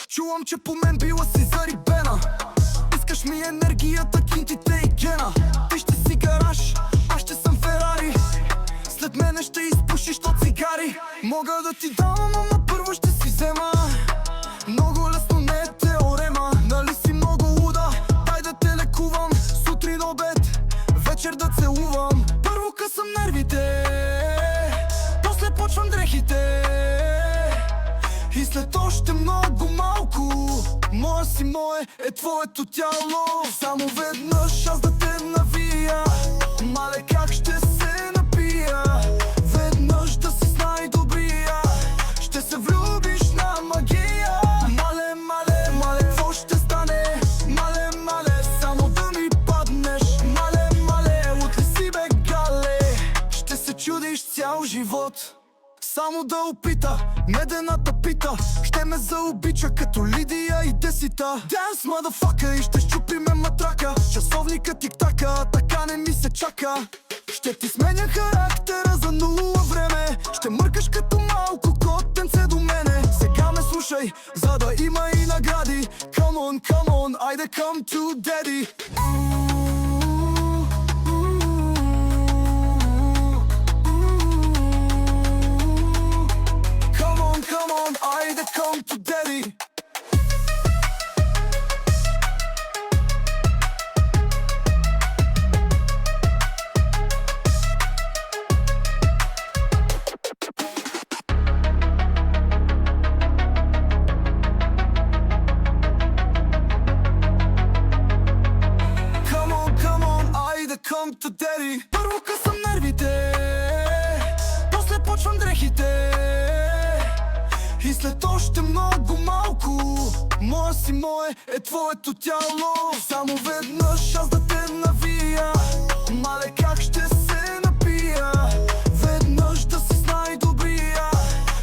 Чувам, че по мен била си зарибена. Искаш ми енергията, кинтите и гена. Ти ще си гараж, аз ще съм Ферари. След мене ще изпушиш то цигари. Мога да ти дам, ама първо ще си взема. Много лесно не е теорема. Нали си много луда? Дай да те лекувам. Сутрин, обед, вечер да целувам. Първо късам нервите, после почвам дрехите. И след още много малко, моя си мое е твоето тяло. Само веднъж аз да те навия. Мале, как ще се напия. Веднъж да си с най-добрия. Ще се влюбиш на магия. Мале, мале, мале, какво ще стане? Мале, мале, само да ми паднеш. Мале, мале, от ли си бе, гале? Ще се чудиш цял живот. Само да опита, медената пита. Ще ме заобича като Лидия и Десита. Dance, motherfucker, и ще щупиме матрака. Часовника тик-така, така не ми се чака. Ще ти сменя характера за нула време. Ще мъркаш като малко котенце до мене. Сега ме слушай, за да има и награди. Come on, айде come to daddy. Айде come to daddy. Come on, айде come to daddy. Първо късам нервите, после почвам дрехите. И след още много малко, моя си мое е твоето тяло. Само веднъж аз да те навия. Мале, как ще се напия. Веднъж да си с най-добрия.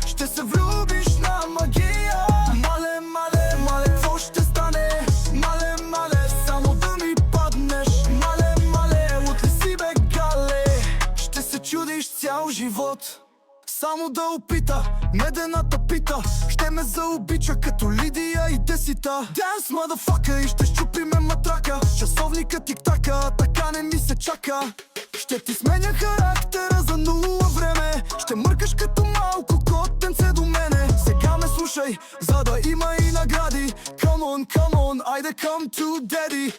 Ще се влюбиш на магия. Мале, мале, мале, какво ще стане? Мале, мале, само да ми паднеш. Мале, мале, от ли си бе, гале? Ще се чудиш цял живот. Само да опита, медената пита. Ще ме заобича като Лидия и Десита. Dance, motherfucker, и ще щупиме матрака. Часовника тик-така, така не ми се чака. Ще ти сменя характера за нула време. Ще мъркаш като малко котенце до мене. Сега ме слушай, за да има и награди. Come on, айде come to daddy.